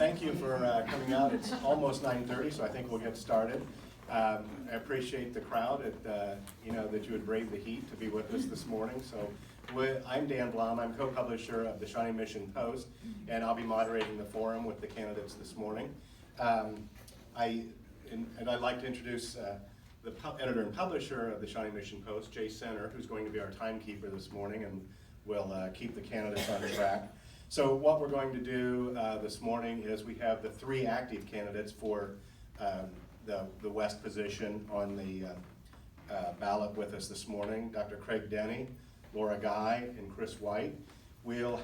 Thank you for coming out. It's almost 9:30, so I think we'll get started. I appreciate the crowd, that you would brave the heat to be with us this morning. So I'm Dan Blum. I'm co-publisher of the Shawnee Mission Post, and I'll be moderating the forum with the candidates this morning. I'd like to introduce the editor and publisher of the Shawnee Mission Post, Jay Center, who's going to be our timekeeper this morning and will keep the candidates on track. So what we're going to do this morning is we have the three active candidates for the West position on the ballot with us this morning: Dr. Craig Denny, Laura Guy, and Chris White. We'll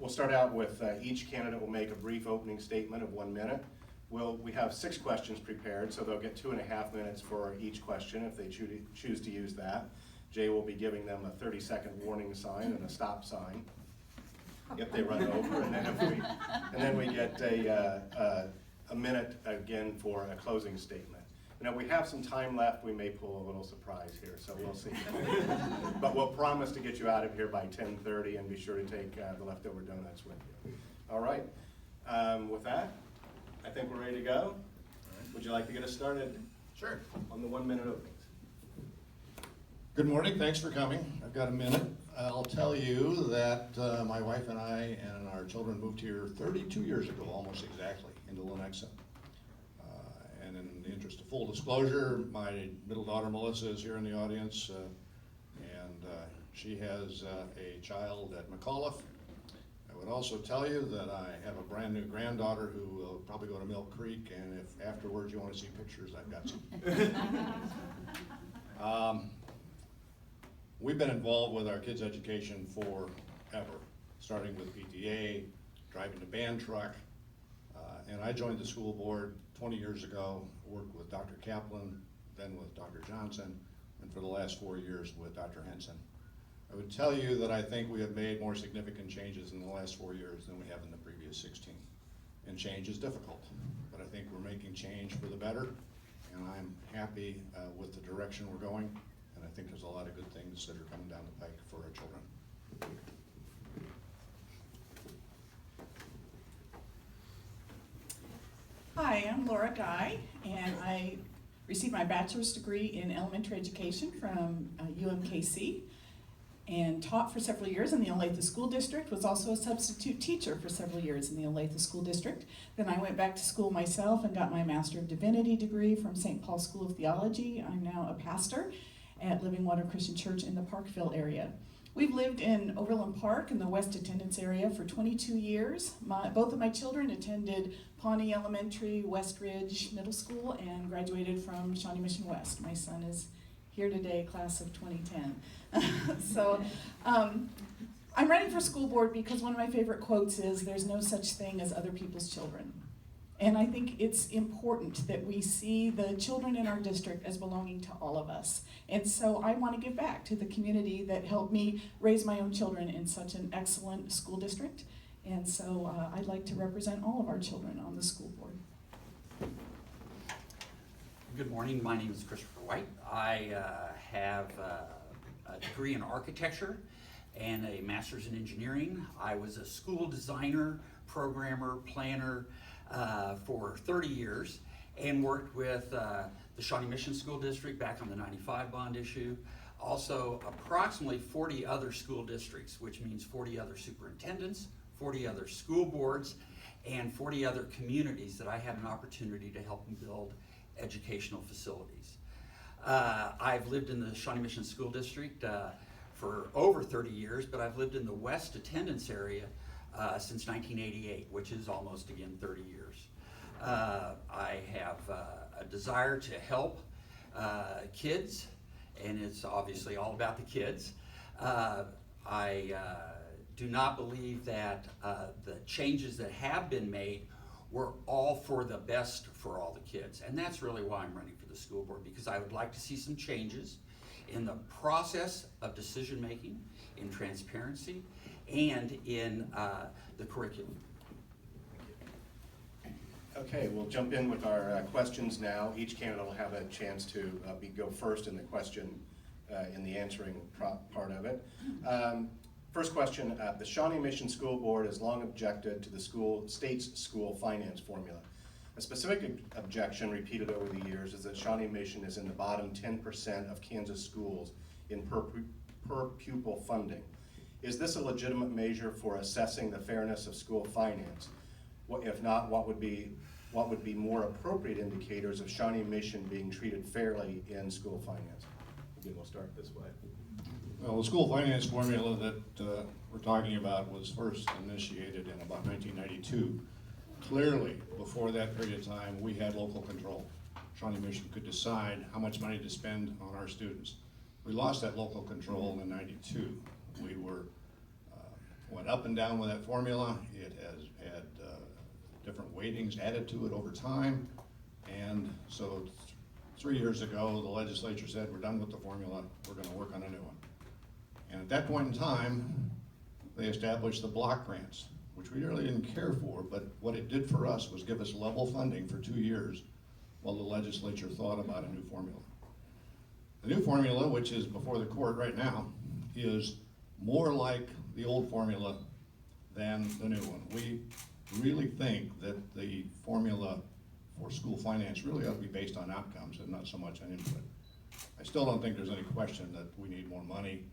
start out with each candidate will make a brief opening statement of 1 minute. We have 6 questions prepared, so they'll get 2.5 minutes for each question if they choose to use that. Jay will be giving them a 30-second warning sign and a stop sign if they run over, and then we get a minute again for a closing statement. Now we have some time left. We may pull a little surprise here, so we'll see. But we'll promise to get you out of here by 10:30, and be sure to take the leftover donuts with you. All right. With that, I think we're ready to go. Would you like to get us started? Sure. On the 1 minute openings. Good morning, thanks for coming. I've got a minute. I'll tell you that my wife and I and our children moved here 32 years ago, almost exactly, into Lenexa. And in the interest of full disclosure, my middle daughter Melissa is here in the audience, and she has a child at McAuliffe. I would also tell you that I have a brand new granddaughter who will probably go to Mill Creek, and if afterwards you want to see pictures, I've got some. We've been involved with our kids' education forever, starting with PTA, driving the band truck, and I joined the school board 20 years ago, worked with Dr. Kaplan, then with Dr. Johnson, and for the last 4 years with Dr. Henson. I would tell you that I think we have made more significant changes in the last 4 years than we have in the previous 16. And change is difficult, but I think we're making change for the better, and I'm happy with the direction we're going. And I think there's a lot of good things that are coming down the pike for our children. Hi, I'm Laura Guy, and I received my bachelor's degree in elementary education from UMKC and taught for several years in the Olathe School District, was also a substitute teacher for several years in the Olathe School District. Then I went back to school myself and got my Master of Divinity degree from St. Paul School of Theology. I'm now a pastor at Living Water Christian Church in the Parkville area. We've lived in Overland Park in the West Attendance area for 22 years. Both of my children attended Pawnee Elementary, West Ridge Middle School, and graduated from Shawnee Mission West. My son is here today, class of 2010. So I'm running for school board because one of my favorite quotes is, "There's no such thing as other people's children." And I think it's important that we see the children in our district as belonging to all of us. And so I want to give back to the community that helped me raise my own children in such an excellent school district. And so I'd like to represent all of our children on the school board. Good morning, my name is Christopher White. I have a degree in architecture and a master's in engineering. I was a school designer, programmer, planner, for 30 years and worked with the Shawnee Mission School District back on the 95 bond issue. Also approximately 40 other school districts, which means 40 other superintendents, 40 other school boards, and 40 other communities that I had an opportunity to help them build educational facilities. I've lived in the Shawnee Mission School District for over 30 years, but I've lived in the West Attendance area since 1988, which is almost, again, 30 years. I have a desire to help kids, and it's obviously all about the kids. I do not believe that the changes that have been made were all for the best for all the kids, and that's really why I'm running for the school board, because I would like to see some changes in the process of decision making, in transparency, and in the curriculum. Okay, we'll jump in with our questions now. Each candidate will have a chance to go first in the question, in the answering part of it. First question, the Shawnee Mission School Board has long objected to the state's school finance formula. A specific objection repeated over the years is that Shawnee Mission is in the bottom 10% of Kansas schools in per pupil funding. Is this a legitimate measure for assessing the fairness of school finance? If not, what would be more appropriate indicators of Shawnee Mission being treated fairly in school finance? Again, we'll start this way. Well, the school finance formula that we're talking about was first initiated in about 1992. Clearly, before that period of time, we had local control. Shawnee Mission could decide how much money to spend on our students. We lost that local control in '92. We went up and down with that formula. It has had different weightings added to it over time. And so 3 years ago, the legislature said, we're done with the formula, we're gonna work on a new one. And at that point in time, they established the block grants, which we really didn't care for, but what it did for us was give us level funding for 2 years while the legislature thought about a new formula. The new formula, which is before the court right now, is more like the old formula than the new one. We really think that the formula for school finance really ought to be based on outcomes and not so much on input. I still don't think there's any question that we need more money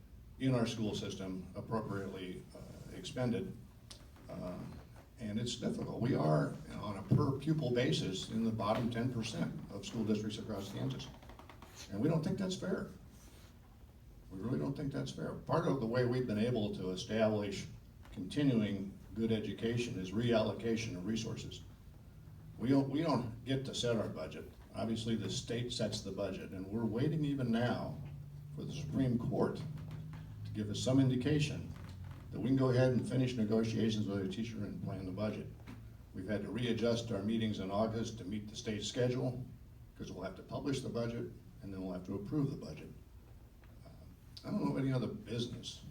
in our school system appropriately expended. And it's difficult. We are, on a per pupil basis, in the bottom 10% of school districts across Kansas. And we don't think that's fair. We really don't think that's fair. Part of the way we've been able to establish continuing good education is reallocation of resources. We don't get to set our budget. Obviously, the state sets the budget, and we're waiting even now for the Supreme Court to give us some indication that we can go ahead and finish negotiations with our teacher and plan the budget. We've had to readjust our meetings in August to meet the state schedule, because we'll have to publish the budget, and then we'll have to approve the budget. I don't know of any other business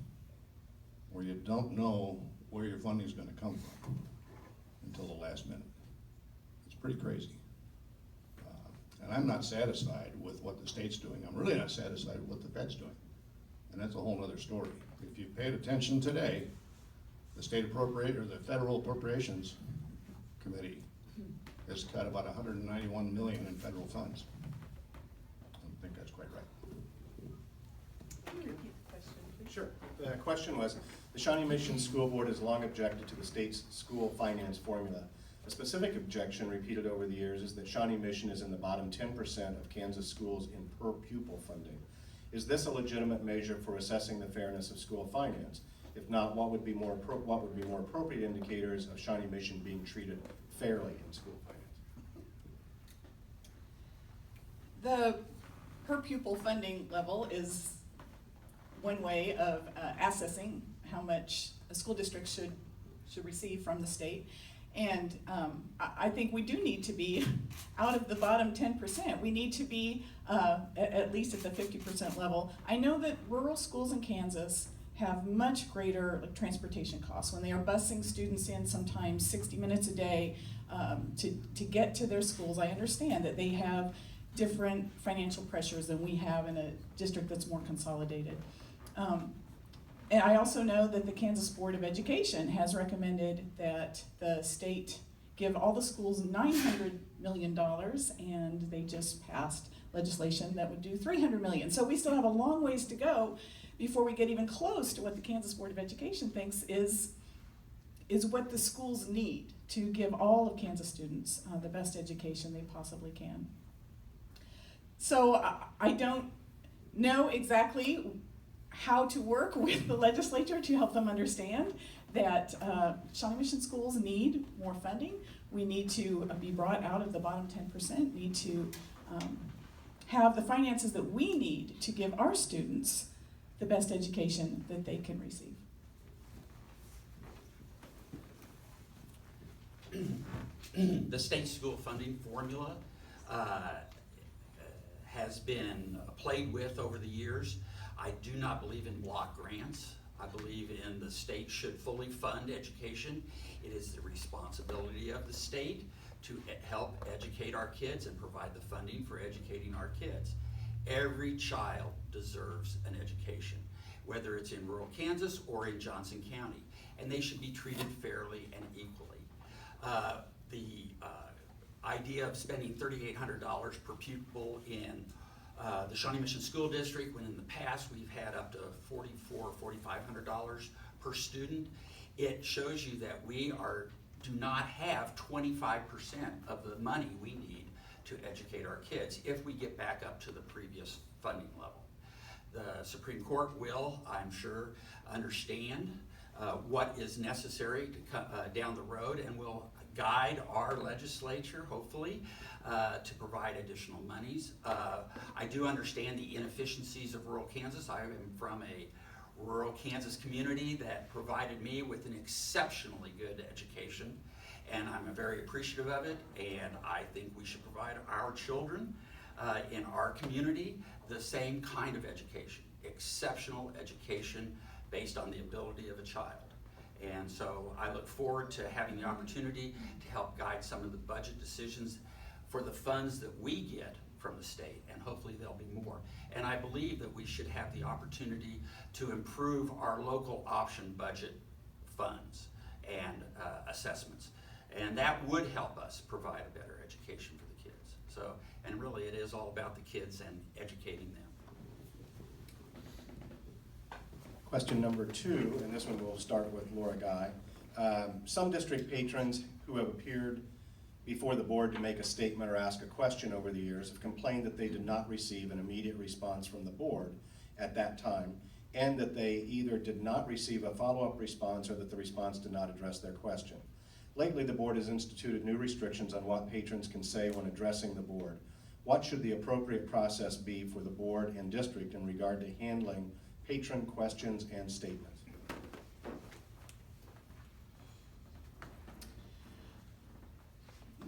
where you don't know where your funding's gonna come from until the last minute. It's pretty crazy. And I'm not satisfied with what the state's doing. I'm really not satisfied with what the Fed's doing. And that's a whole other story. If you paid attention today, the the Federal Appropriations Committee has cut about $191 million in federal funds. I don't think that's quite right. Can you repeat the question, please? Sure. The question was, the Shawnee Mission School Board has long objected to the state's school finance formula. A specific objection repeated over the years is that Shawnee Mission is in the bottom 10% of Kansas schools in per pupil funding. Is this a legitimate measure for assessing the fairness of school finance? If not, what would be more appropriate indicators of Shawnee Mission being treated fairly in school finance? The per pupil funding level is one way of assessing how much a school district should receive from the state. And I think we do need to be out of the bottom 10%. We need to be at least at the 50% level. I know that rural schools in Kansas have much greater transportation costs. When they are busing students in sometimes 60 minutes a day to get to their schools, I understand that they have different financial pressures than we have in a district that's more consolidated. And I also know that the Kansas Board of Education has recommended that the state give all the schools $900 million, and they just passed legislation that would do $300 million. So we still have a long ways to go before we get even close to what the Kansas Board of Education thinks is what the schools need to give all of Kansas students the best education they possibly can. So I don't know exactly how to work with the legislature to help them understand that Shawnee Mission schools need more funding. We need to be brought out of the bottom 10%, need to have the finances that we need to give our students the best education that they can receive. The state school funding formula has been played with over the years. I do not believe in block grants. I believe in the state should fully fund education. It is the responsibility of the state to help educate our kids and provide the funding for educating our kids. Every child deserves an education. whether it's in rural Kansas or in Johnson County, and they should be treated fairly and equally. The idea of spending $3,800 per pupil in the Shawnee Mission School District, when in the past we've had up to $4,400 or $4,500 per student, it shows you that we do not have 25% of the money we need to educate our kids if we get back up to the previous funding level. The Supreme Court will, I'm sure, understand what is necessary to down the road, and will guide our legislature, hopefully, to provide additional monies. I do understand the inefficiencies of rural Kansas. I am from a rural Kansas community that provided me with an exceptionally good education, and I'm very appreciative of it, and I think we should provide our children in our community the same kind of education, exceptional education based on the ability of a child. And so I look forward to having the opportunity to help guide some of the budget decisions for the funds that we get from the state, and hopefully there'll be more. And I believe that we should have the opportunity to improve our local option budget funds and assessments. And that would help us provide a better education for the kids. So, and really it is all about the kids and educating them. Question number 2, and this one we'll start with Laura Guy. Some district patrons who have appeared before the board to make a statement or ask a question over the years have complained that they did not receive an immediate response from the board at that time, and that they either did not receive a follow-up response or that the response did not address their question. Lately, the board has instituted new restrictions on what patrons can say when addressing the board. What should the appropriate process be for the board and district in regard to handling patron questions and statements?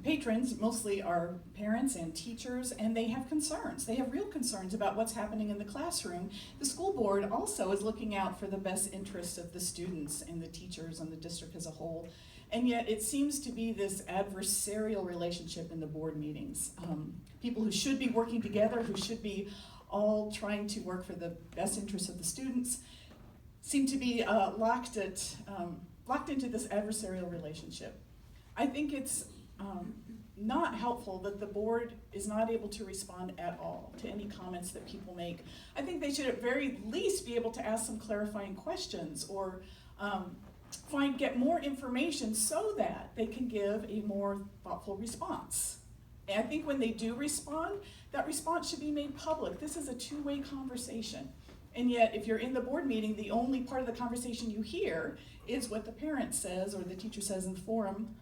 Patrons mostly are parents and teachers, and they have concerns. They have real concerns about what's happening in the classroom. The school board also is looking out for the best interests of the students and the teachers and the district as a whole. And yet it seems to be this adversarial relationship in the board meetings. People who should be working together, who should be all trying to work for the best interests of the students, seem to be locked into this adversarial relationship. I think it's not helpful that the board is not able to respond at all to any comments that people make. I think they should at very least be able to ask some clarifying questions, or get more information so that they can give a more thoughtful response. And I think when they do respond, that response should be made public. This is a two-way conversation. And yet, if you're in the board meeting, the only part of the conversation you hear is what the parent says or the teacher says in the forum.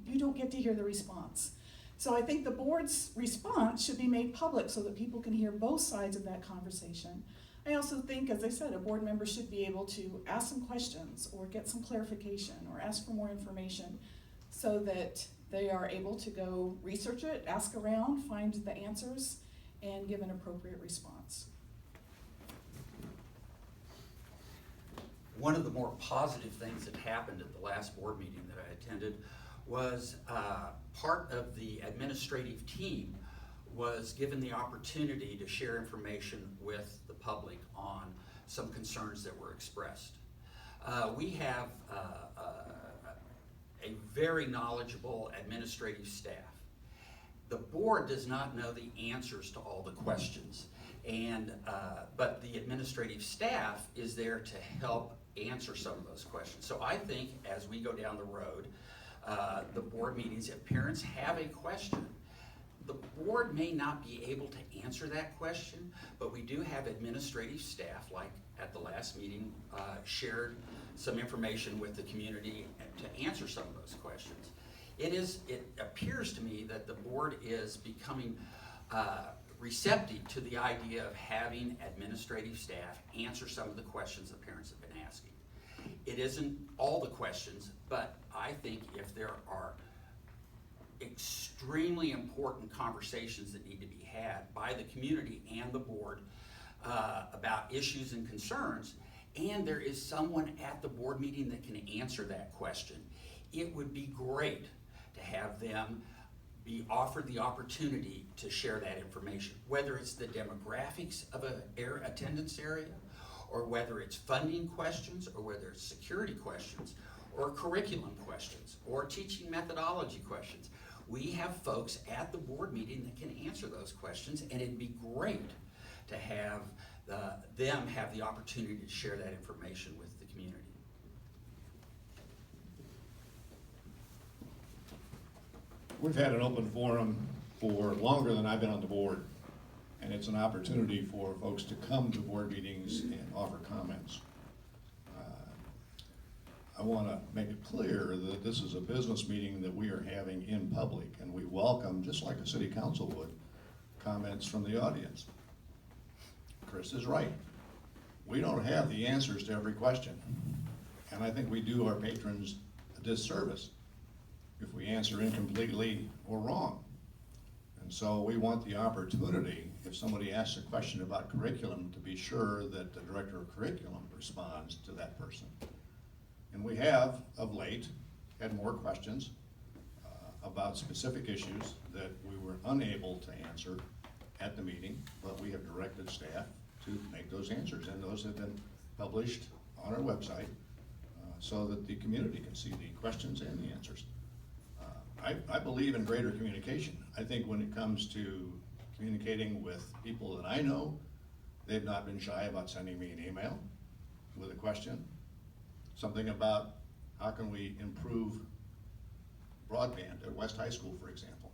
You don't get to hear the response. So I think the board's response should be made public so that people can hear both sides of that conversation. I also think, as I said, a board member should be able to ask some questions or get some clarification or ask for more information so that they are able to go research it, ask around, find the answers, and give an appropriate response. One of the more positive things that happened at the last board meeting that I attended was part of the administrative team was given the opportunity to share information with the public on some concerns that were expressed. We have a very knowledgeable administrative staff. The board does not know the answers to all the questions, but the administrative staff is there to help answer some of those questions. So I think as we go down the road, the board meetings, if parents have a question, the board may not be able to answer that question, but we do have administrative staff, like at the last meeting, shared some information with the community to answer some of those questions. It appears to me that the board is becoming receptive to the idea of having administrative staff answer some of the questions the parents have been asking. It isn't all the questions, but I think if there are extremely important conversations that need to be had by the community and the board about issues and concerns, and there is someone at the board meeting that can answer that question, it would be great to have them be offered the opportunity to share that information, whether it's the demographics of a attendance area, or whether it's funding questions, or whether it's security questions, or curriculum questions, or teaching methodology questions. We have folks at the board meeting that can answer those questions, and it'd be great to have them have the opportunity to share that information with the community. We've had an open forum for longer than I've been on the board, and it's an opportunity for folks to come to board meetings and offer comments. I want to make it clear that this is a business meeting that we are having in public, and we welcome, just like a city council would, comments from the audience. Chris is right. We don't have the answers to every question, and I think we do our patrons a disservice if we answer incompletely or wrong. And so we want the opportunity, if somebody asks a question about curriculum, to be sure that the director of curriculum responds to that person. And we have, of late, had more questions about specific issues that we were unable to answer at the meeting, but we have directed staff to make those answers, and those have been published on our website so that the community can see the questions and the answers. I believe in greater communication. I think when it comes to communicating with people that I know, they've not been shy about sending me an email with a question. Something about how can we improve broadband at West High School, for example.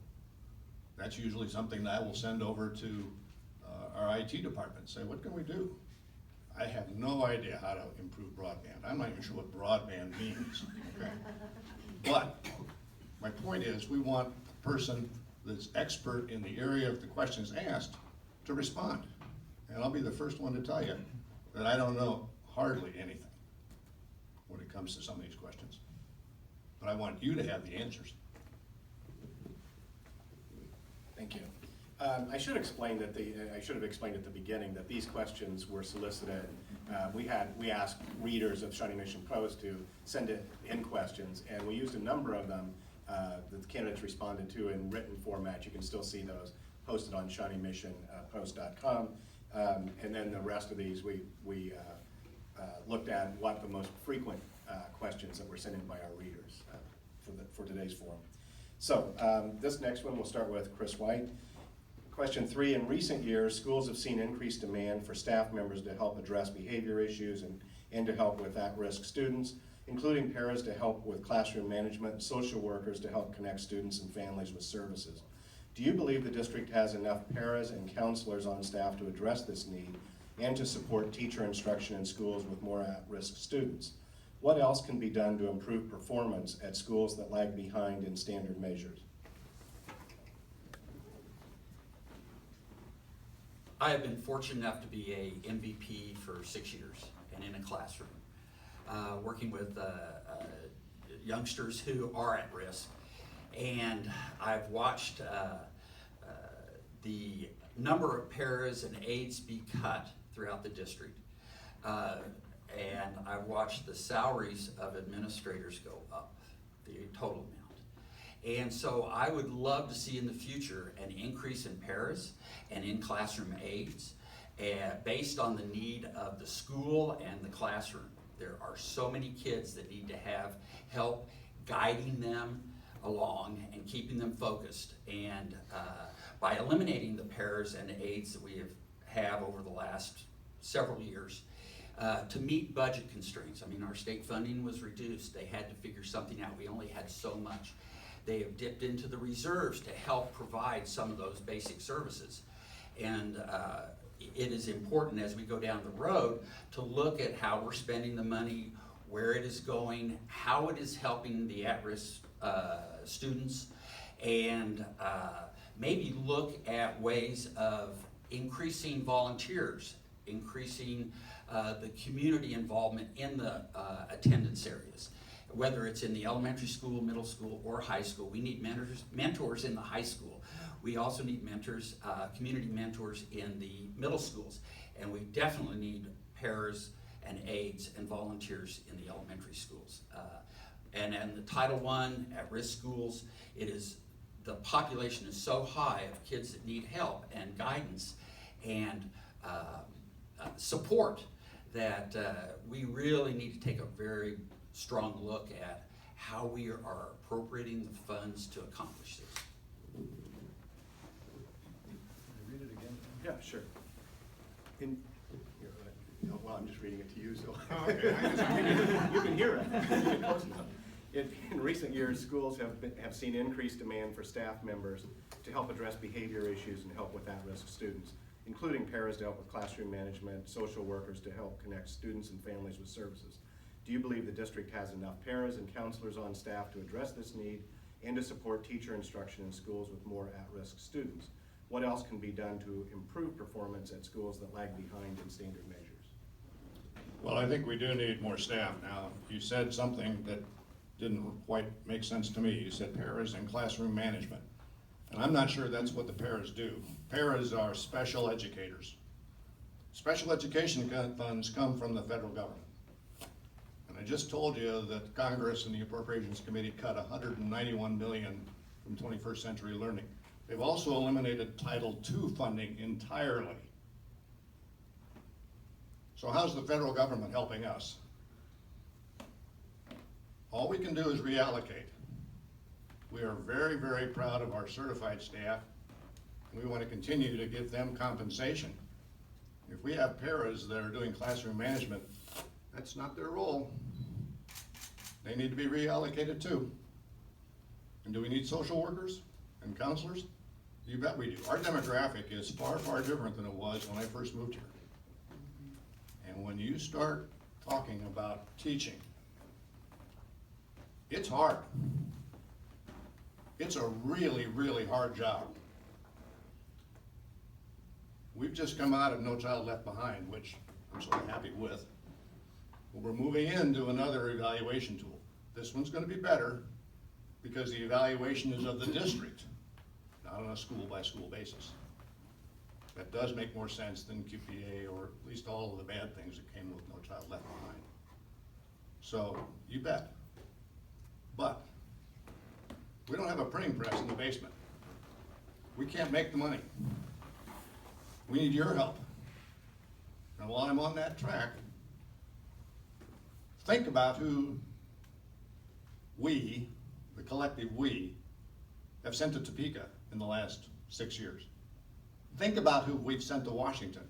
That's usually something that I will send over to our IT department, say, what can we do? I have no idea how to improve broadband. I'm not even sure what broadband means, okay? But my point is, we want the person that's expert in the area of the questions asked to respond. And I'll be the first one to tell you that I don't know hardly anything when it comes to some of these questions. But I want you to have the answers. Thank you. I should have explained at the beginning that these questions were solicited. We asked readers of Shawnee Mission Post to send in questions, and we used a number of them that the candidates responded to in written format. You can still see those posted on ShawneeMissionPost.com. And then the rest of these we looked at what the most frequent questions that were sent in by our readers for today's forum. So this next one we'll start with Chris White. Question 3, in recent years, schools have seen increased demand for staff members to help address behavior issues and to help with at-risk students, including paras to help with classroom management, social workers to help connect students and families with services. Do you believe the district has enough paras and counselors on staff to address this need and to support teacher instruction in schools with more at-risk students? What else can be done to improve performance at schools that lag behind in standard measures? I have been fortunate enough to be a MVP for 6 years and in a classroom, working with youngsters who are at risk. And I've watched the number of paras and aides be cut throughout the district. And I've watched the salaries of administrators go up, the total amount. And so I would love to see in the future an increase in paras and in classroom aides based on the need of the school and the classroom. There are so many kids that need to have help guiding them along and keeping them focused. And by eliminating the paras and aides that we have over the last several years, to meet budget constraints. I mean, our state funding was reduced. They had to figure something out. We only had so much. They have dipped into the reserves to help provide some of those basic services. And it is important as we go down the road to look at how we're spending the money, where it is going, how it is helping the at-risk students, and maybe look at ways of increasing volunteers, increasing the community involvement in the attendance areas. Whether it's in the elementary school, middle school, or high school. We need mentors in the high school. We also need mentors, community mentors in the middle schools. And we definitely need paras and aides and volunteers in the elementary schools. And in the Title I at-risk schools, the population is so high of kids that need help and guidance and support that we really need to take a very strong look at how we are appropriating the funds to accomplish this. Read it again. Yeah, sure. In, here, well, I'm just reading it to you, so. Oh, okay. You can hear it. Close enough. In recent years, schools have seen increased demand for staff members to help address behavior issues and help with at-risk students, including paras to help with classroom management, social workers to help connect students and families with services. Do you believe the district has enough paras and counselors on staff to address this need and to support teacher instruction in schools with more at-risk students? What else can be done to improve performance at schools that lag behind in standard measures? Well, I think we do need more staff. Now, you said something that didn't quite make sense to me. You said paras and classroom management. And I'm not sure that's what the paras do. Paras are special educators. Special education funds come from the federal government. And I just told you that Congress and the Appropriations Committee cut $191 million from 21st Century Learning. They've also eliminated Title II funding entirely. So how's the federal government helping us? All we can do is reallocate. We are very, very proud of our certified staff. We want to continue to give them compensation. If we have paras that are doing classroom management, that's not their role. They need to be reallocated too. And do we need social workers and counselors? You bet we do. Our demographic is far, far different than it was when I first moved here. And when you start talking about teaching, it's hard. It's a really, really hard job. We've just come out of No Child Left Behind, which I'm sort of happy with. But we're moving into another evaluation tool. This one's going to be better because the evaluation is of the district, not on a school-by-school basis. That does make more sense than QPA or at least all of the bad things that came with No Child Left Behind. So, you bet. But we don't have a printing press in the basement. We can't make the money. We need your help. And while I'm on that track, think about who we, the collective we, have sent to Topeka in the last 6 years. Think about who we've sent to Washington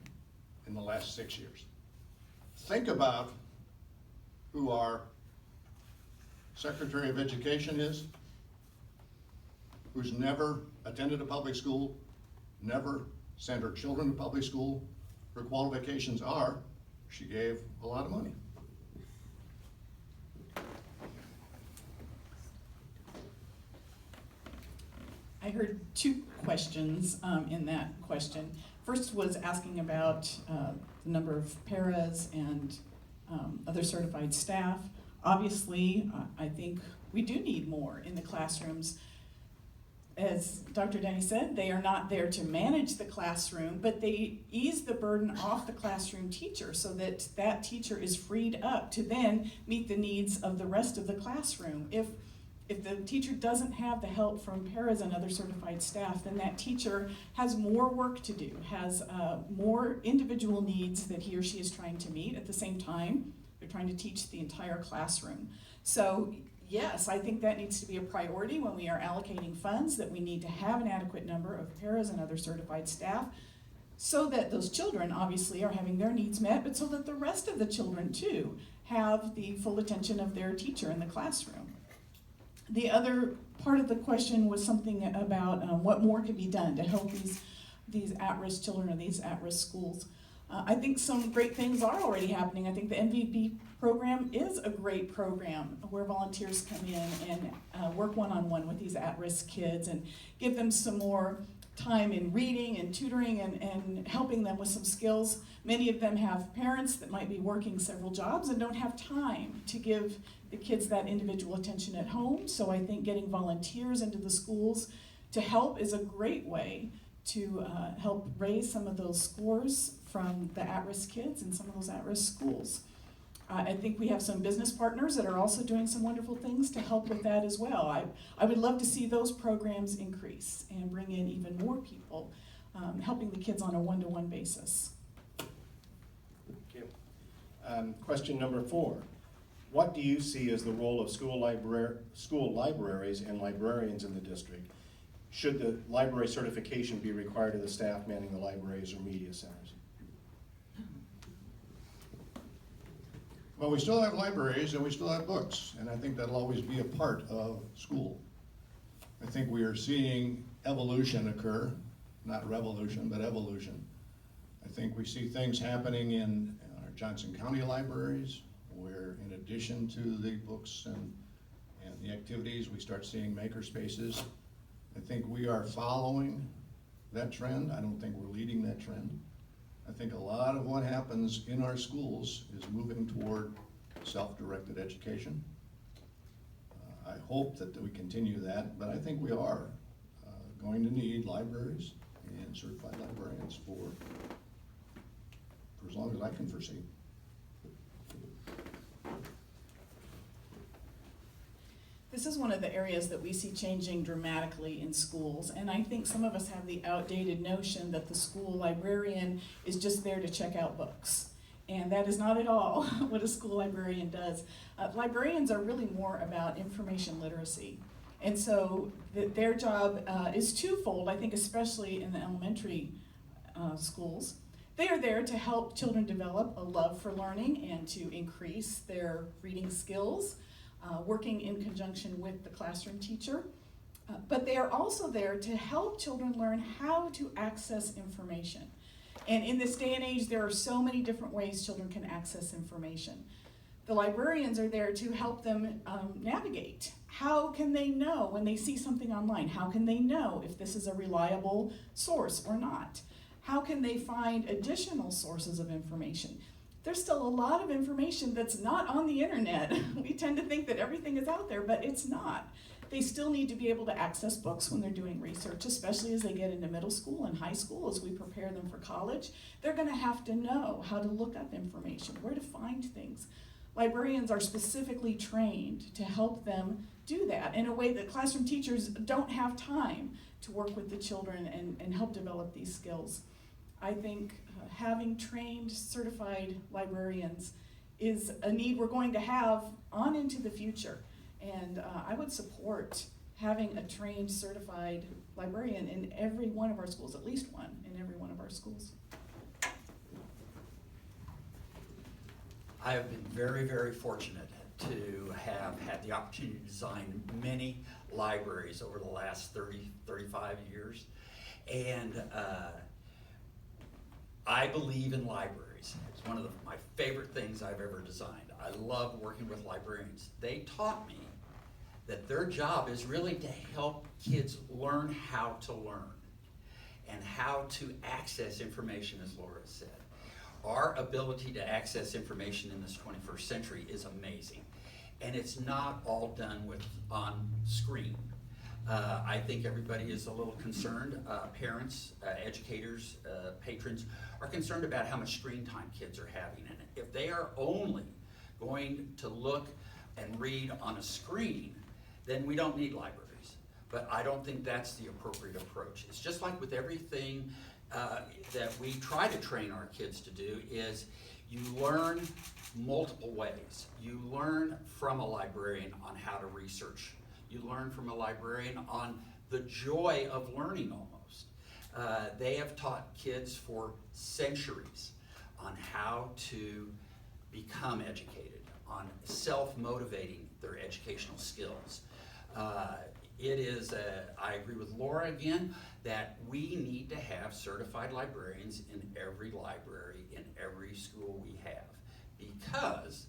in the last 6 years. Think about who our Secretary of Education is, who's never attended a public school, never sent her children to public school. Her qualifications are, she gave a lot of money. I heard two questions in that question. First was asking about the number of paras and other certified staff. Obviously, I think we do need more in the classrooms. As Dr. Denny said, they are not there to manage the classroom, but they ease the burden off the classroom teacher so that that teacher is freed up to then meet the needs of the rest of the classroom. If the teacher doesn't have the help from paras and other certified staff, then that teacher has more work to do, has more individual needs that he or she is trying to meet. At the same time, they're trying to teach the entire classroom. So yes, I think that needs to be a priority when we are allocating funds, that we need to have an adequate number of paras and other certified staff so that those children obviously are having their needs met, but so that the rest of the children too have the full attention of their teacher in the classroom. The other part of the question was something about what more could be done to help these at-risk children or these at-risk schools. I think some great things are already happening. I think the MVP program is a great program where volunteers come in and work one-on-one with these at-risk kids and give them some more time in reading and tutoring and helping them with some skills. Many of them have parents that might be working several jobs and don't have time to give the kids that individual attention at home. So I think getting volunteers into the schools to help is a great way to help raise some of those scores from the at-risk kids in some of those at-risk schools. I think we have some business partners that are also doing some wonderful things to help with that as well. I would love to see those programs increase and bring in even more people, helping the kids on a one-to-one basis. Thank you. Question number 4. What do you see as the role of school libraries and librarians in the district? Should the library certification be required of the staff manning the libraries or media centers? Well, we still have libraries and we still have books, and I think that'll always be a part of school. I think we are seeing evolution occur, not revolution, but evolution. I think we see things happening in our Johnson County libraries, where in addition to the books and the activities, we start seeing maker spaces. I think we are following that trend. I don't think we're leading that trend. I think a lot of what happens in our schools is moving toward self-directed education. I hope that we continue that, but I think we are going to need libraries and certified librarians for as long as I can foresee. This is one of the areas that we see changing dramatically in schools, and I think some of us have the outdated notion that the school librarian is just there to check out books. And that is not at all what a school librarian does. Librarians are really more about information literacy. And so their job is twofold, I think especially in the elementary schools. They are there to help children develop a love for learning and to increase their reading skills, working in conjunction with the classroom teacher. But they are also there to help children learn how to access information. And in this day and age, there are so many different ways children can access information. The librarians are there to help them navigate. How can they know when they see something online? How can they know if this is a reliable source or not? How can they find additional sources of information? There's still a lot of information that's not on the internet. We tend to think that everything is out there, but it's not. They still need to be able to access books when they're doing research, especially as they get into middle school and high school, as we prepare them for college. They're going to have to know how to look up information, where to find things. Librarians are specifically trained to help them do that in a way that classroom teachers don't have time to work with the children and help develop these skills. I think having trained, certified librarians is a need we're going to have on into the future. And I would support having a trained, certified librarian in every one of our schools, at least one in every one of our schools. I have been very, very fortunate to have had the opportunity to design many libraries over the last 30, 35 years. And I believe in libraries. It's one of my favorite things I've ever designed. I love working with librarians. They taught me that their job is really to help kids learn how to learn and how to access information, as Laura said. Our ability to access information in this 21st century is amazing. And it's not all done on screen. I think everybody is a little concerned. Parents, educators, patrons are concerned about how much screen time kids are having. And if they are only going to look and read on a screen, then we don't need libraries. But I don't think that's the appropriate approach. It's just like with everything that we try to train our kids to do is you learn multiple ways. You learn from a librarian on how to research. You learn from a librarian on the joy of learning almost. They have taught kids for centuries on how to become educated, on self-motivating their educational skills. It is, I agree with Laura again, that we need to have certified librarians in every library, in every school we have, because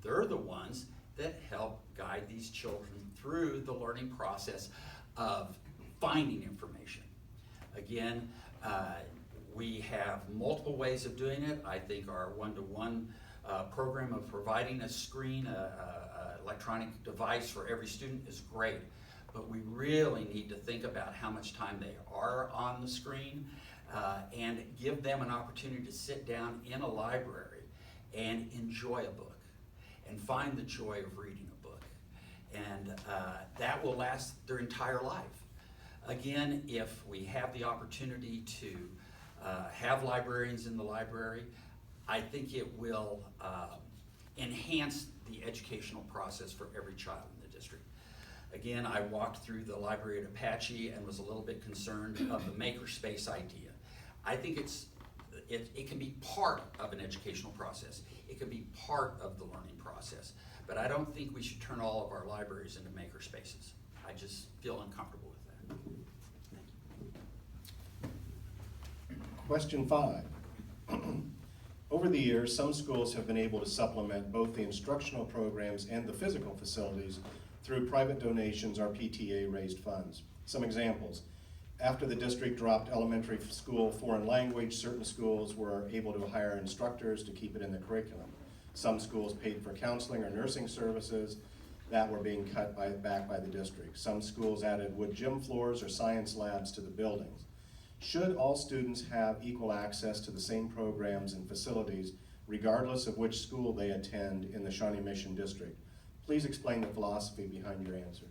they're the ones that help guide these children through the learning process of finding information. Again, we have multiple ways of doing it. I think our one-to-one program of providing a screen, electronic device for every student is great. But we really need to think about how much time they are on the screen and give them an opportunity to sit down in a library and enjoy a book and find the joy of reading a book. And that will last their entire life. Again, if we have the opportunity to have librarians in the library, I think it will enhance the educational process for every child in the district. Again, I walked through the library at Apache and was a little bit concerned of the makerspace idea. I think it can be part of an educational process. It can be part of the learning process. But I don't think we should turn all of our libraries into makerspaces. I just feel uncomfortable with that. Thank you. Question 5. Over the years, some schools have been able to supplement both the instructional programs and the physical facilities through private donations or PTA-raised funds. Some examples. After the district dropped elementary school foreign language, certain schools were able to hire instructors to keep it in the curriculum. Some schools paid for counseling or nursing services that were being cut back by the district. Some schools added wood gym floors or science labs to the buildings. Should all students have equal access to the same programs and facilities, regardless of which school they attend in the Shawnee Mission District? Please explain the philosophy behind your answer.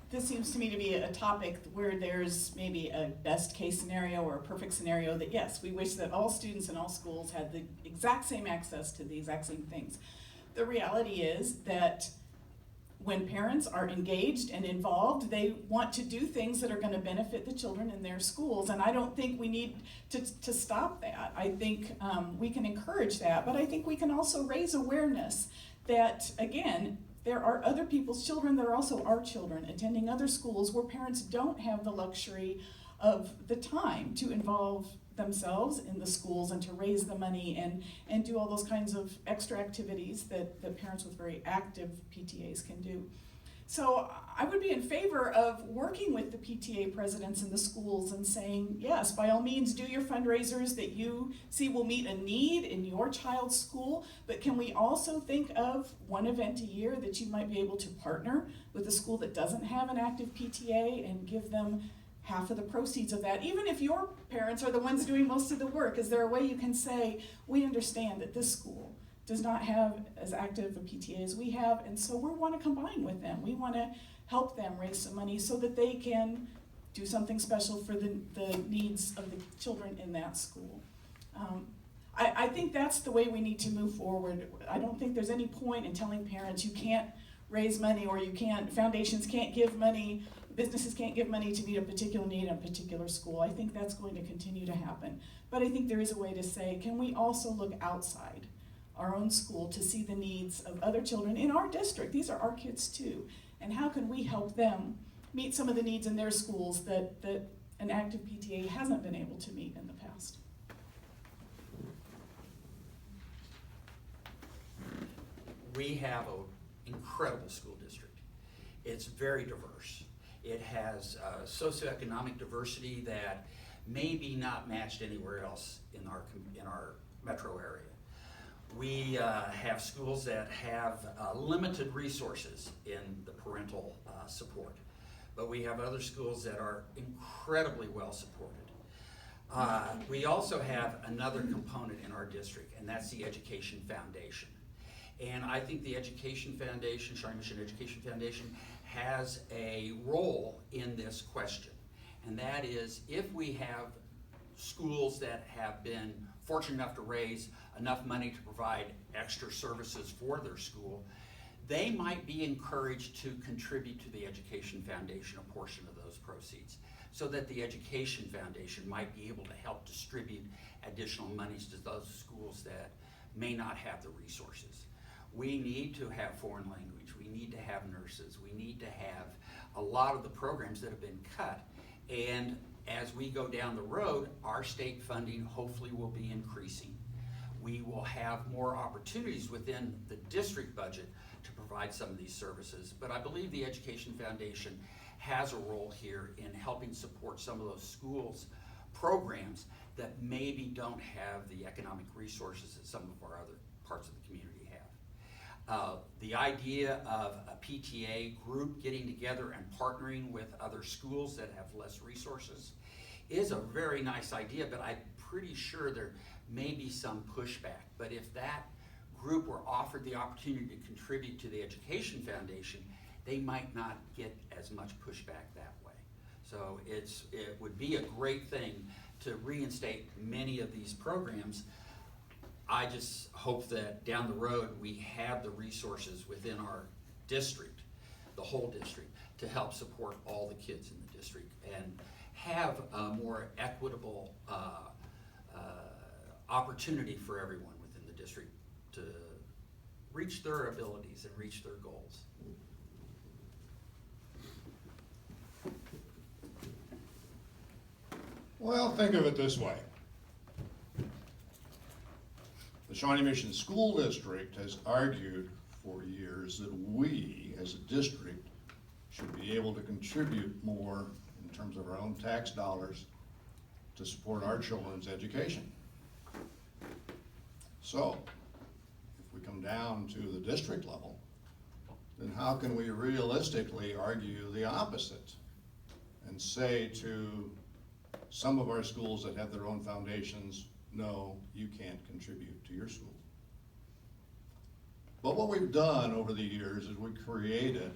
This seems to me to be a topic where there's maybe a best case scenario or a perfect scenario that, yes, we wish that all students in all schools had the exact same access to the exact same things. The reality is that when parents are engaged and involved, they want to do things that are going to benefit the children in their schools. And I don't think we need to stop that. I think we can encourage that, but I think we can also raise awareness that, again, there are other people's children that are also our children attending other schools where parents don't have the luxury of the time to involve themselves in the schools and to raise the money and do all those kinds of extra activities that parents with very active PTAs can do. So I would be in favor of working with the PTA presidents in the schools and saying, yes, by all means, do your fundraisers that you see will meet a need in your child's school, but can we also think of one event a year that you might be able to partner with a school that doesn't have an active PTA and give them half of the proceeds of that, even if your parents are the ones doing most of the work? Is there a way you can say, we understand that this school does not have as active a PTA as we have, and so we want to combine with them. We want to help them raise some money so that they can do something special for the needs of the children in that school. I think that's the way we need to move forward. I don't think there's any point in telling parents you can't raise money or foundations can't give money, businesses can't give money to meet a particular need in a particular school. I think that's going to continue to happen. But I think there is a way to say, can we also look outside our own school to see the needs of other children in our district? These are our kids too. And how can we help them meet some of the needs in their schools that an active PTA hasn't been able to meet in the past? We have an incredible school district. It's very diverse. It has socioeconomic diversity that may be not matched anywhere else in our metro area. We have schools that have limited resources in the parental support, but we have other schools that are incredibly well supported. We also have another component in our district, and that's the Education Foundation. And I think the Education Foundation, Shawnee Mission Education Foundation, has a role in this question. And that is, if we have schools that have been fortunate enough to raise enough money to provide extra services for their school, they might be encouraged to contribute to the Education Foundation a portion of those proceeds, so that the Education Foundation might be able to help distribute additional monies to those schools that may not have the resources. We need to have foreign language, we need to have nurses, we need to have a lot of the programs that have been cut. And as we go down the road, our state funding hopefully will be increasing. We will have more opportunities within the district budget to provide some of these services, but I believe the Education Foundation has a role here in helping support some of those schools' programs that maybe don't have the economic resources that some of our other parts of the community have. The idea of a PTA group getting together and partnering with other schools that have less resources is a very nice idea, but I'm pretty sure there may be some pushback. But if that group were offered the opportunity to contribute to the Education Foundation, they might not get as much pushback that way. So it would be a great thing to reinstate many of these programs. I just hope that down the road, we have the resources within our district, the whole district, to help support all the kids in the district and have a more equitable opportunity for everyone within the district to reach their abilities and reach their goals. Well, think of it this way. The Shawnee Mission School District has argued for years that we, as a district, should be able to contribute more in terms of our own tax dollars to support our children's education. So, if we come down to the district level, then how can we realistically argue the opposite and say to some of our schools that have their own foundations, no, you can't contribute to your school? But what we've done over the years is we created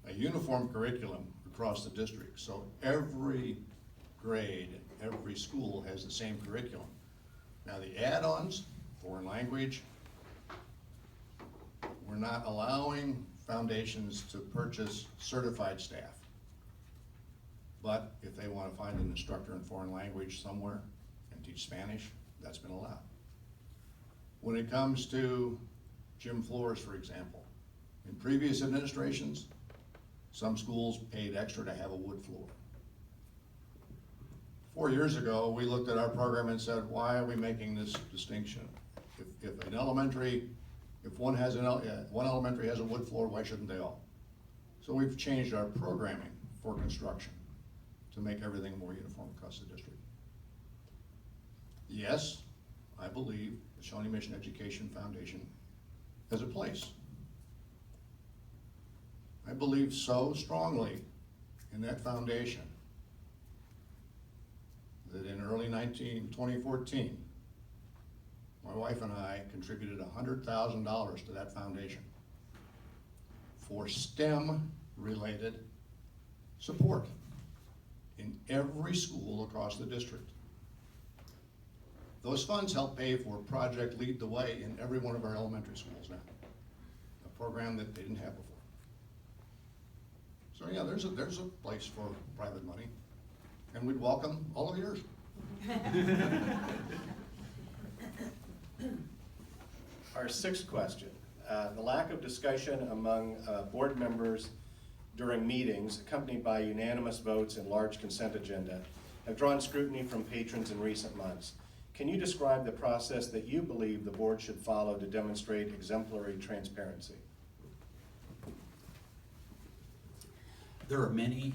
a uniform curriculum across the district. So every grade, every school has the same curriculum. Now the add-ons, foreign language, we're not allowing foundations to purchase certified staff. But if they want to find an instructor in foreign language somewhere and teach Spanish, that's been allowed. When it comes to gym floors, for example, in previous administrations, some schools paid extra to have a wood floor. 4 years ago, we looked at our program and said, why are we making this distinction? If an elementary, if one elementary has a wood floor, why shouldn't they all? So we've changed our programming for construction to make everything more uniform across the district. Yes, I believe the Shawnee Mission Education Foundation has a place. I believe so strongly in that foundation that in early 2014, my wife and I contributed $100,000 to that foundation for STEM-related support in every school across the district. Those funds help pay for Project Lead the Way in every one of our elementary schools now, a program that they didn't have before. So yeah, there's a place for private money, and we'd welcome all of yours. Our sixth question, the lack of discussion among board members during meetings accompanied by unanimous votes and large consent agenda have drawn scrutiny from patrons in recent months. Can you describe the process that you believe the board should follow to demonstrate exemplary transparency? There are many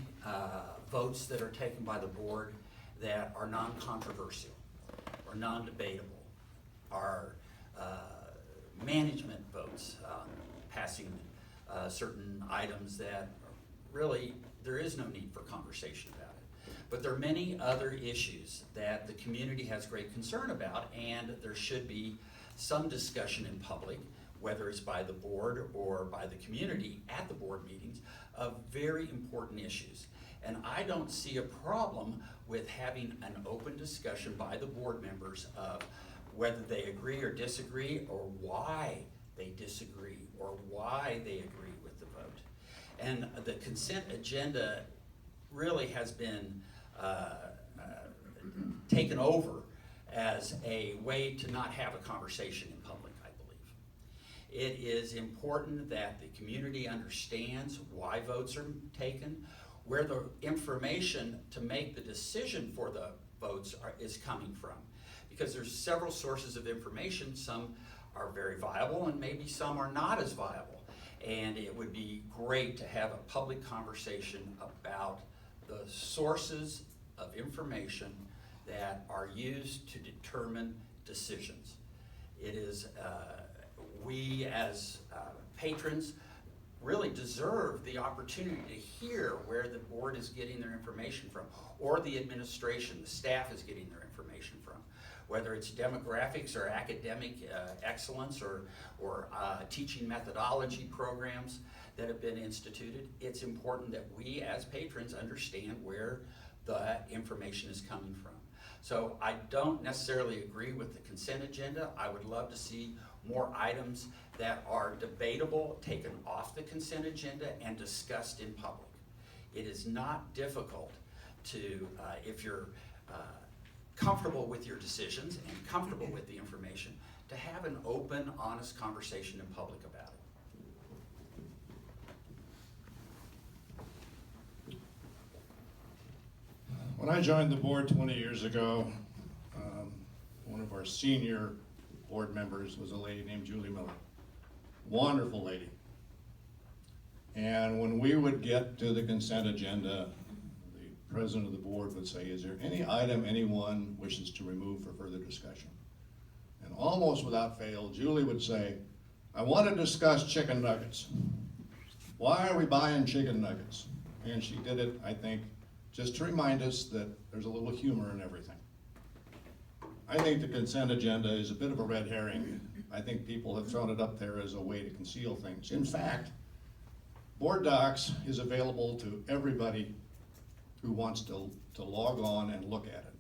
votes that are taken by the board that are non-controversial or non-debatable, are management votes, passing certain items that really there is no need for conversation about it. But there are many other issues that the community has great concern about, and there should be some discussion in public, whether it's by the board or by the community at the board meetings, of very important issues. And I don't see a problem with having an open discussion by the board members of whether they agree or disagree, or why they disagree, or why they agree with the vote. And the consent agenda really has been taken over as a way to not have a conversation in public, I believe. It is important that the community understands why votes are taken, where the information to make the decision for the votes is coming from. Because there's several sources of information. Some are very viable and maybe some are not as viable. And it would be great to have a public conversation about the sources of information that are used to determine decisions. It is, we as patrons really deserve the opportunity to hear where the board is getting their information from, or the administration, the staff is getting their information from. whether it's demographics or academic excellence or teaching methodology programs that have been instituted. It's important that we as patrons understand where the information is coming from. So I don't necessarily agree with the consent agenda. I would love to see more items that are debatable taken off the consent agenda and discussed in public. It is not difficult to, if you're comfortable with your decisions and comfortable with the information, to have an open, honest conversation in public about it. When I joined the board 20 years ago, one of our senior board members was a lady named Julie Miller. Wonderful lady. And when we would get to the consent agenda, the president of the board would say, is there any item anyone wishes to remove for further discussion? And almost without fail, Julie would say, I want to discuss chicken nuggets. Why are we buying chicken nuggets? And she did it, I think, just to remind us that there's a little humor in everything. I think the consent agenda is a bit of a red herring. I think people have thrown it up there as a way to conceal things. In fact, Board Docs is available to everybody who wants to log on and look at it.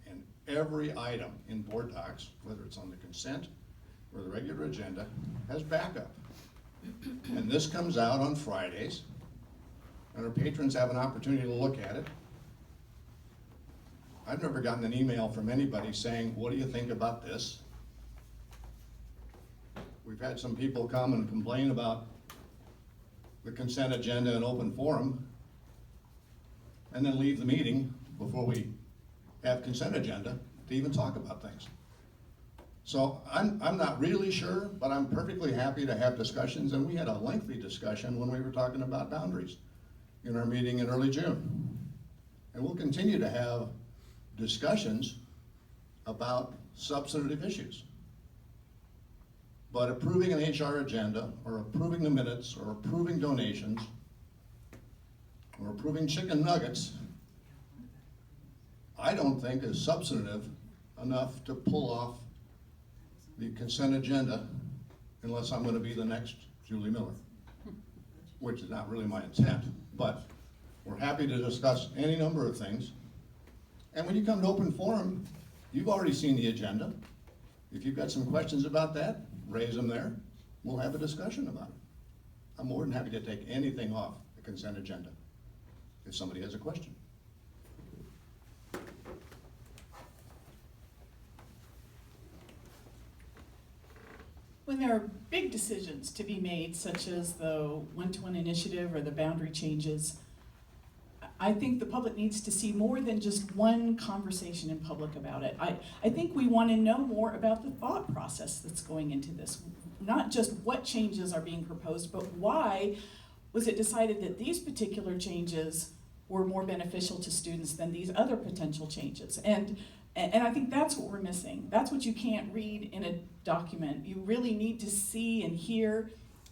And every item in Board Docs, whether it's on the consent or the regular agenda, has backup. And this comes out on Fridays, and our patrons have an opportunity to look at it. I've never gotten an email from anybody saying, what do you think about this? We've had some people come and complain about the consent agenda in open forum and then leave the meeting before we have consent agenda to even talk about things. So I'm not really sure, but I'm perfectly happy to have discussions, and we had a lengthy discussion when we were talking about boundaries in our meeting in early June. And we'll continue to have discussions about substantive issues. But approving an HR agenda, or approving the minutes, or approving donations, or approving chicken nuggets, I don't think is substantive enough to pull off the consent agenda unless I'm going to be the next Julie Miller, which is not really my intent. But we're happy to discuss any number of things. And when you come to open forum, you've already seen the agenda. If you've got some questions about that, raise them there. We'll have a discussion about it. I'm more than happy to take anything off the consent agenda if somebody has a question. When there are big decisions to be made, such as the one-to-one initiative or the boundary changes, I think the public needs to see more than just one conversation in public about it. I think we want to know more about the thought process that's going into this. Not just what changes are being proposed, but why was it decided that these particular changes were more beneficial to students than these other potential changes. And I think that's what we're missing. That's what you can't read in a document. You really need to see and hear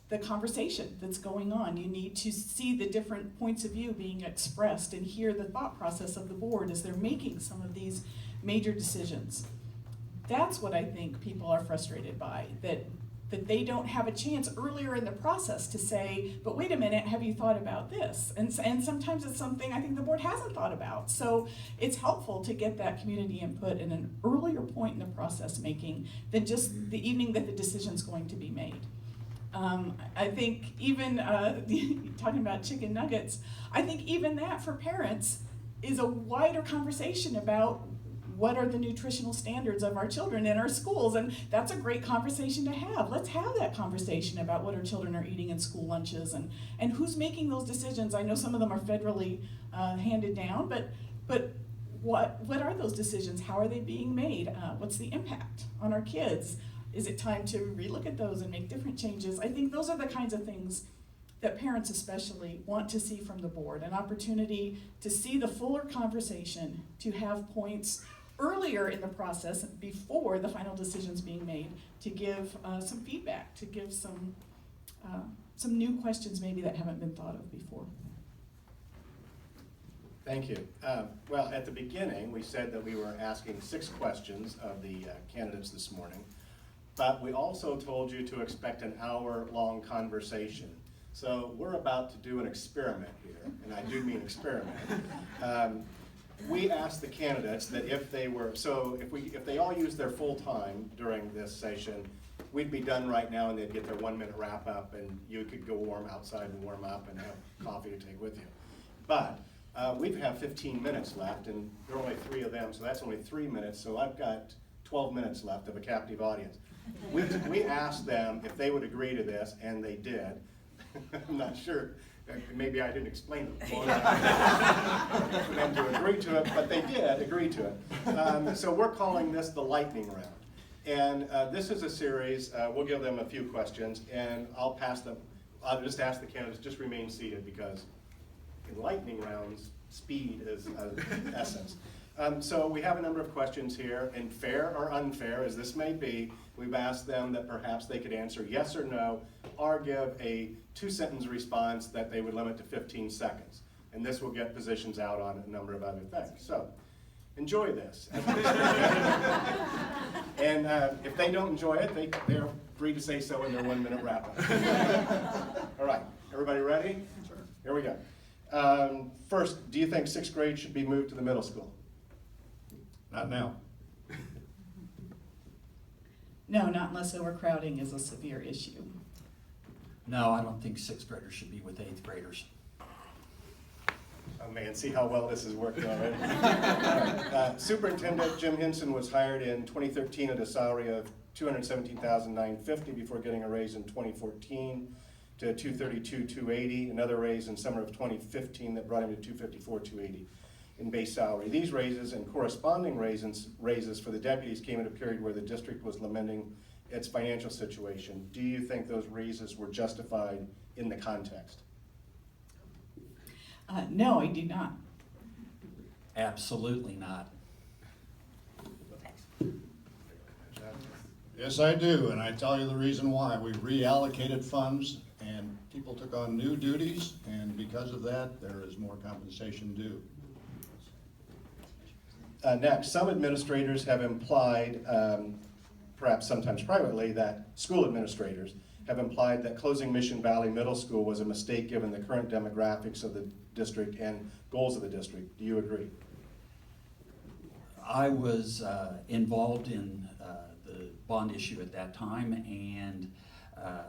the conversation that's going on. You need to see the different points of view being expressed and hear the thought process of the board as they're making some of these major decisions. That's what I think people are frustrated by, that they don't have a chance earlier in the process to say, but wait a minute, have you thought about this? And sometimes it's something I think the board hasn't thought about. So it's helpful to get that community input in an earlier point in the process making than just the evening that the decision's going to be made. I think even talking about chicken nuggets, I think even that for parents is a wider conversation about what are the nutritional standards of our children in our schools, and that's a great conversation to have. Let's have that conversation about what our children are eating in school lunches and who's making those decisions. I know some of them are federally handed down, but what are those decisions? How are they being made? What's the impact on our kids? Is it time to relook at those and make different changes? I think those are the kinds of things that parents especially want to see from the board, an opportunity to see the fuller conversation, to have points earlier in the process before the final decision's being made, to give some feedback, to give some new questions maybe that haven't been thought of before. Thank you. Well, at the beginning, we said that we were asking 6 questions of the candidates this morning, but we also told you to expect an hour-long conversation. So we're about to do an experiment here, and I do mean experiment. We asked the candidates that if they were, so if they all used their full time during this session, we'd be done right now and they'd get their 1-minute wrap up and you could go warm outside and warm up and have coffee to take with you. But we have 15 minutes left and there are only 3 of them, so that's only 3 minutes, so I've got 12 minutes left of a captive audience. We asked them if they would agree to this, and they did. I'm not sure, maybe I didn't explain it for them to agree to it, but they did agree to it. So we're calling this the lightning round. And this is a series, we'll give them a few questions, and I'll just ask the candidates, just remain seated, because in lightning rounds, speed is essence. So we have a number of questions here, and fair or unfair as this may be, we've asked them that perhaps they could answer yes or no, or give a 2-sentence response that they would limit to 15 seconds. And this will get positions out on a number of other things. So enjoy this. And if they don't enjoy it, they're free to say so in their 1-minute wrap-up. All right, everybody ready? Sure. Here we go. First, do you think 6th grade should be moved to the middle school? Not now. No, not unless overcrowding is a severe issue. No, I don't think 6th graders should be with 8th graders. Oh man, see how well this is working already. Superintendent Jim Henson was hired in 2013 at a salary of $217,950 before getting a raise in 2014 to $232,280, another raise in summer of 2015 that brought him to $254,280 in base salary. These raises and corresponding raises for the deputies came at a period where the district was lamenting its financial situation. Do you think those raises were justified in the context? No, I do not. Absolutely not. Yes, I do, and I tell you the reason why. We reallocated funds and people took on new duties, and because of that, there is more compensation due. Next, some administrators have implied, perhaps sometimes privately, that school administrators have implied that closing Mission Valley Middle School was a mistake given the current demographics of the district and goals of the district. Do you agree? I was involved in the bond issue at that time, and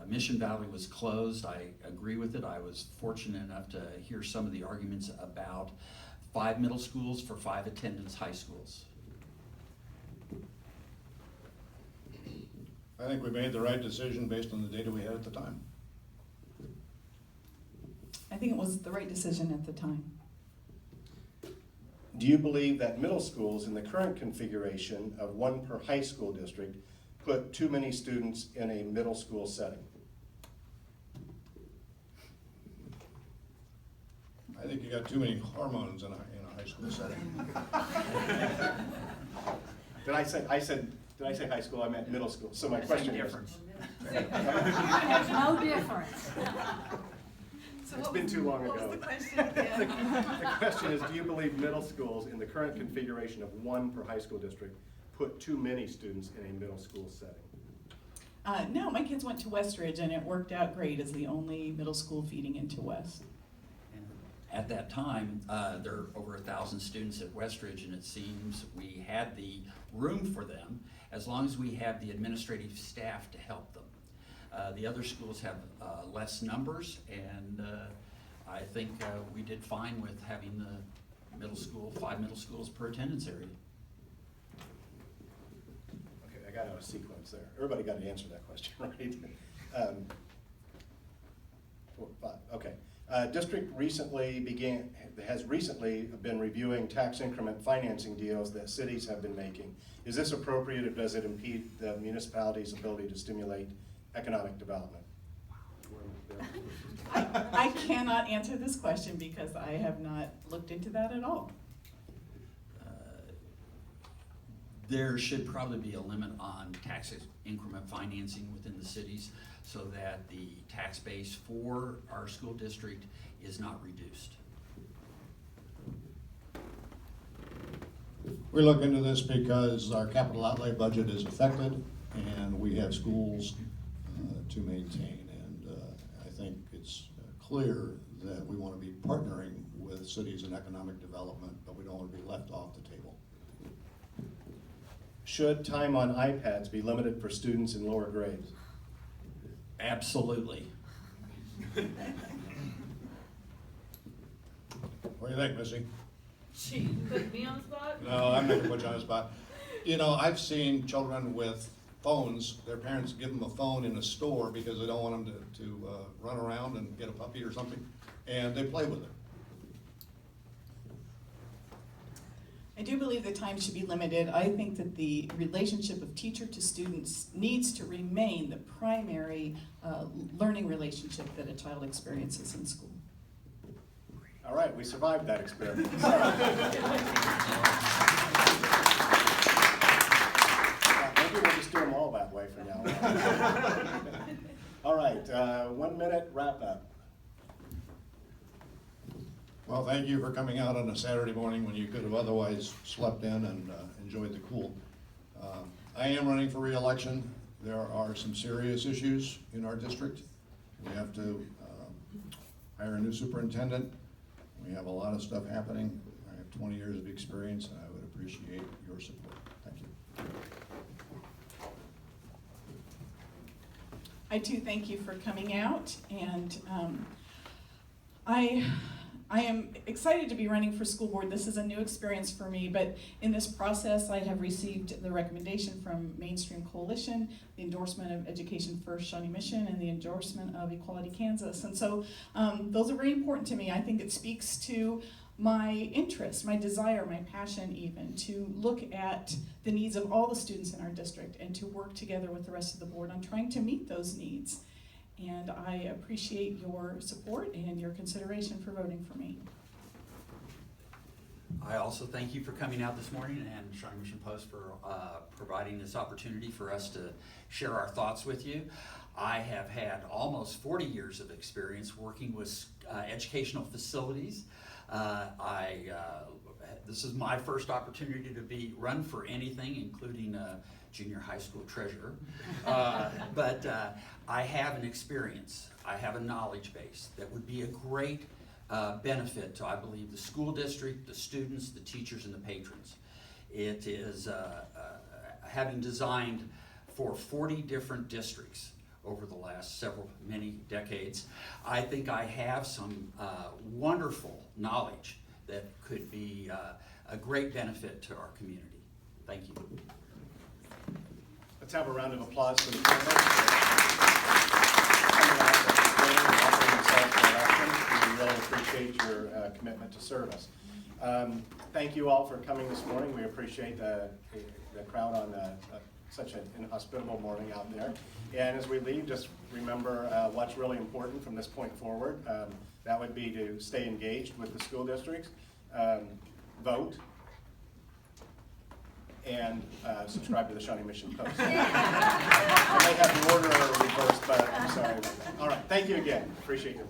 Mission Valley was closed. I agree with it. I was fortunate enough to hear some of the arguments about 5 middle schools for 5 attendance high schools. I think we made the right decision based on the data we had at the time. I think it was the right decision at the time. Do you believe that middle schools in the current configuration of 1 per high school district put too many students in a middle school setting? I think you got too many hormones in a high school setting. Did I say high school? I meant middle school. So my question is, There's no difference. it's been too long ago. What was the question again? The question is, do you believe middle schools in the current configuration of 1 per high school district put too many students in a middle school setting? No, my kids went to Westridge and it worked out great as the only middle school feeding into West. At that time, there are over 1,000 students at Westridge, and it seems we had the room for them as long as we have the administrative staff to help them. The other schools have less numbers, and I think we did fine with having the middle school, 5 middle schools per attendance area. Okay, I got out of sequence there. Everybody got to answer that question, right? 4, 5, okay. District has recently been reviewing tax increment financing deals that cities have been making. Is this appropriate, or does it impede the municipality's ability to stimulate economic development? I cannot answer this question because I have not looked into that at all. There should probably be a limit on tax increment financing within the cities so that the tax base for our school district is not reduced. We look into this because our capital outlay budget is affected, and we have schools to maintain. And I think it's clear that we want to be partnering with cities in economic development, but we don't want to be left off the table. Should time on iPads be limited for students in lower grades? Absolutely. What do you think, Missy? Gee, you put me on the spot? No, I'm not gonna put you on the spot. You know, I've seen children with phones, their parents give them a phone in a store because they don't want them to run around and get a puppy or something, and they play with it. I do believe the time should be limited. I think that the relationship of teacher to students needs to remain the primary learning relationship that a child experiences in school. All right, we survived that experiment. Maybe we'll just do them all that way from now on. All right, 1 minute wrap up. Well, thank you for coming out on a Saturday morning when you could have otherwise slept in and enjoyed the cool. I am running for re-election. There are some serious issues in our district. We have to hire a new superintendent. We have a lot of stuff happening. I have 20 years of experience, and I would appreciate your support. Thank you. I too thank you for coming out, and I am excited to be running for school board. This is a new experience for me, but in this process I have received the recommendation from Mainstream Coalition, the endorsement of Education First Shawnee Mission, and the endorsement of Equality Kansas. And so those are very important to me. I think it speaks to my interest, my desire, my passion even, to look at the needs of all the students in our district and to work together with the rest of the board on trying to meet those needs. And I appreciate your support and your consideration for voting for me. I also thank you for coming out this morning, and Shawnee Mission Post for providing this opportunity for us to share our thoughts with you. I have had almost 40 years of experience working with educational facilities. This is my first opportunity to be run for anything, including junior high school treasurer. But I have an experience, I have a knowledge base that would be a great benefit to, I believe, the school district, the students, the teachers, and the patrons. It is having designed for 40 different districts over the last many decades. I think I have some wonderful knowledge that could be a great benefit to our community. Thank you. Let's have a round of applause for the panel. We really appreciate your commitment to serve us. Thank you all for coming this morning. We appreciate the crowd on such an inhospitable morning out there. And as we leave, just remember what's really important from this point forward. That would be to stay engaged with the school districts, vote, and subscribe to the Shawnee Mission Post. I may have the order reversed, but I'm sorry. All right, thank you again. Appreciate you.